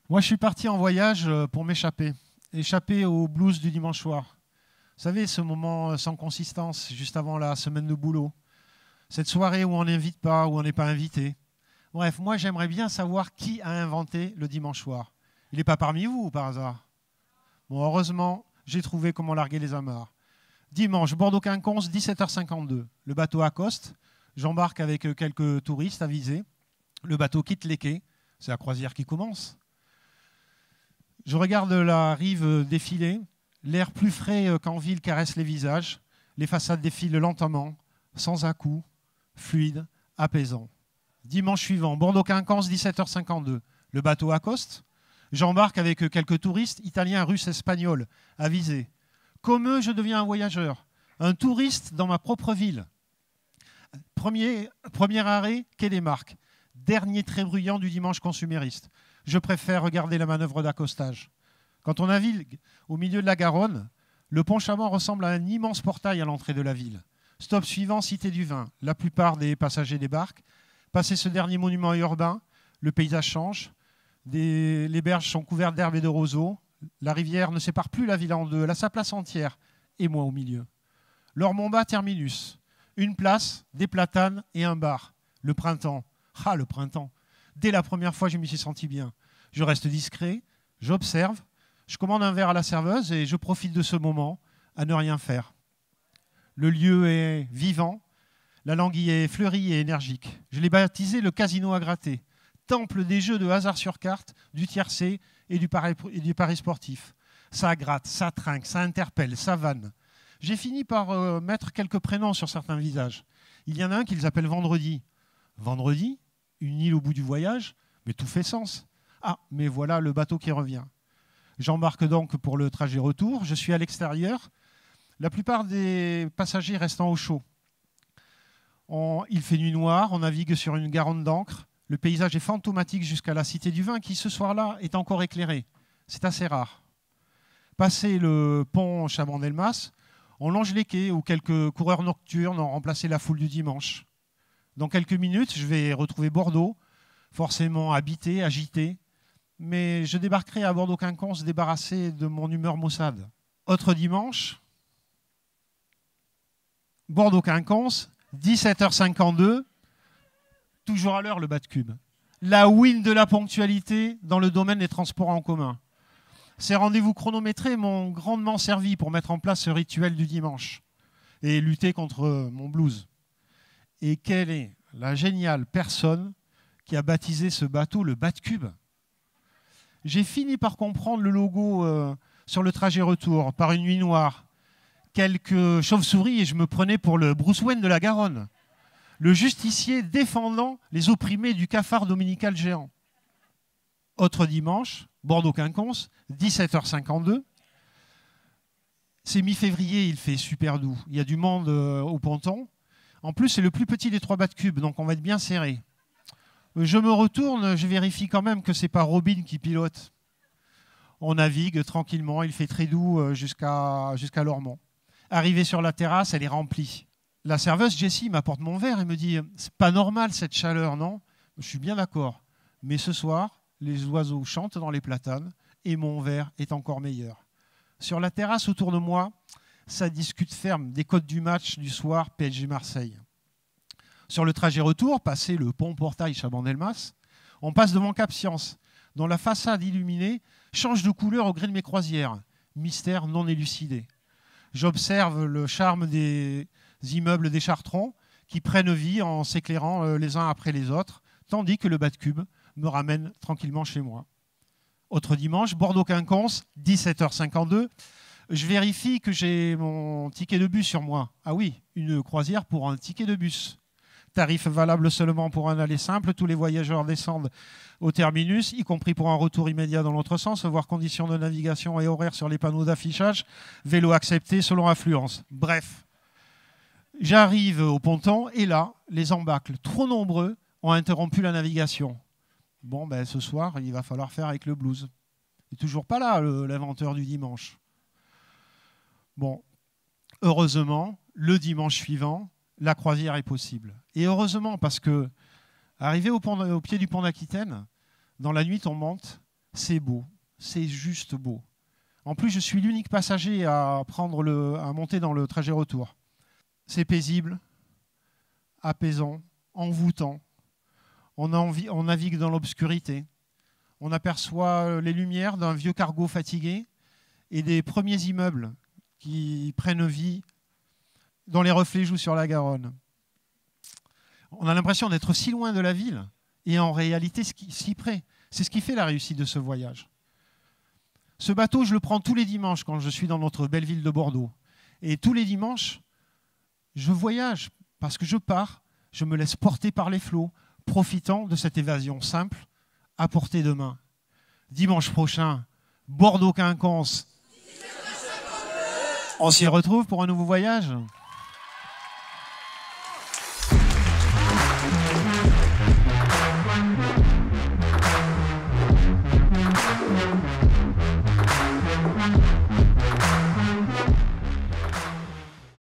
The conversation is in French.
Moi, je suis parti en voyage pour m'échapper. Échapper au blues du dimanche soir. Vous savez, ce moment sans consistance, juste avant la semaine de boulot. Cette soirée où on n'invite pas, où on n'est pas invité. Bref, moi, j'aimerais bien savoir qui a inventé le dimanche soir. Il n'est pas parmi vous, par hasard? Bon, heureusement, j'ai trouvé comment larguer les amarres. Dimanche, Bordeaux-Quinconce, 17h52. Le bateau accoste. J'embarque avec quelques touristes avisés. Le bateau quitte les quais. C'est la croisière qui commence. Je regarde la rive défiler. L'air plus frais qu'en ville caresse les visages. Les façades défilent lentement, sans à-coups, fluide, apaisant. Dimanche suivant, Bordeaux-Quinconce, 17h52. Le bateau accoste. J'embarque avec quelques touristes italiens, russes, espagnols, avisés. Comme eux, je deviens un voyageur, un touriste dans ma propre ville. Premier arrêt, quai des Marques. Dernier trait bruyant du dimanche consumériste. Je préfère regarder la manœuvre d'accostage. Quand on navigue au milieu de la Garonne, le pont Chamond ressemble à un immense portail à l'entrée de la ville. Stop suivant, Cité du Vin. La plupart des passagers débarquent. Passé ce dernier monument urbain, le paysage change. Les berges sont couvertes d'herbes et de roseaux. La rivière ne sépare plus la ville en deux. Elle a sa place entière et moi au milieu. Lormont-Bas, terminus. Une place, des platanes et un bar. Le printemps. Ah, le printemps. Dès la première fois, je m'y suis senti bien. Je reste discret, j'observe, je commande un verre à la serveuse et je profite de ce moment à ne rien faire. Le lieu est vivant, la langue y est fleurie et énergique. Je l'ai baptisé le casino à gratter, temple des jeux de hasard sur carte, du tiercé et du pari sportif. Ça gratte, ça trinque, ça interpelle, ça vanne. J'ai fini par mettre quelques prénoms sur certains visages. Il y en a un qu'ils appellent Vendredi. Vendredi ? Une île au bout du voyage, mais tout fait sens. Ah, mais voilà le bateau qui revient. J'embarque donc pour le trajet retour. Je suis à l'extérieur. La plupart des passagers restant au chaud. Il fait nuit noire, on navigue sur une Garonne d'encre. Le paysage est fantomatique jusqu'à la Cité du Vin qui, ce soir-là, est encore éclairée. C'est assez rare. Passé le pont Chabandelmas, on longe les quais où quelques coureurs nocturnes ont remplacé la foule du dimanche. Dans quelques minutes, je vais retrouver Bordeaux, forcément habité, agité, mais je débarquerai à Bordeaux-Quinconce débarrassé de mon humeur maussade. Autre dimanche, Bordeaux-Quinconce, 17h52, toujours à l'heure le bas de cube. La win de la ponctualité dans le domaine des transports en commun. Ces rendez-vous chronométrés m'ont grandement servi pour mettre en place ce rituel du dimanche et lutter contre mon blues. Et quelle est la géniale personne qui a baptisé ce bateau le bas de cube? J'ai fini par comprendre le logo sur le trajet retour, par une nuit noire. Quelques chauves-souris et je me prenais pour le Bruce Wayne de la Garonne. Le justicier défendant les opprimés du cafard dominical géant. Autre dimanche, Bordeaux-Quinconce, 17h52. C'est mi-février, il fait super doux. Il y a du monde au ponton. En plus, c'est le plus petit des 3 bas de cube, donc on va être bien serré. Je me retourne, je vérifie quand même que ce n'est pas Robin qui pilote. On navigue tranquillement, il fait très doux jusqu'à Lormont. Arrivé sur la terrasse, elle est remplie. La serveuse Jessie m'apporte mon verre et me dit « C'est pas normal cette chaleur, non ?» Je suis bien d'accord. Mais ce soir, les oiseaux chantent dans les platanes et mon verre est encore meilleur. Sur la terrasse autour de moi, ça discute ferme des codes du match du soir PSG Marseille. Sur le trajet retour, passé le pont-portail Chabandelmas, on passe devant Cap Science, dont la façade illuminée change de couleur au gré de mes croisières. Mystère non élucidé. J'observe le charme des immeubles des Chartrons qui prennent vie en s'éclairant les uns après les autres, tandis que le bas de cube me ramène tranquillement chez moi. Autre dimanche, Bordeaux-Quinconce, 17h52. Je vérifie que j'ai mon ticket de bus sur moi. Ah oui, une croisière pour un ticket de bus. Tarif valable seulement pour un aller simple. Tous les voyageurs descendent au terminus, y compris pour un retour immédiat dans l'autre sens, voir conditions de navigation et horaires sur les panneaux d'affichage. Vélo accepté selon affluence. Bref, j'arrive au ponton et là, les embâcles trop nombreux ont interrompu la navigation. Bon, ben, ce soir, il va falloir faire avec le blues. Il n'est toujours pas là, l'inventeur du dimanche. Bon, heureusement, le dimanche suivant, la croisière est possible. Et heureusement, parce que, arrivé au pied du pont d'Aquitaine, dans la nuit tombante, c'est beau, c'est juste beau. En plus, je suis l'unique passager à monter dans le trajet retour. C'est paisible, apaisant, envoûtant. On navigue dans l'obscurité. On aperçoit les lumières d'un vieux cargo fatigué et des premiers immeubles qui prennent vie, dont les reflets jouent sur la Garonne. On a l'impression d'être si loin de la ville et en réalité si près. C'est ce qui fait la réussite de ce voyage. Ce bateau, je le prends tous les dimanches quand je suis dans notre belle ville de Bordeaux. Et tous les dimanches, je voyage parce que je pars, je me laisse porter par les flots, profitant de cette évasion simple à portée de main. Dimanche prochain, Bordeaux-Quinconce. On s'y retrouve pour un nouveau voyage ?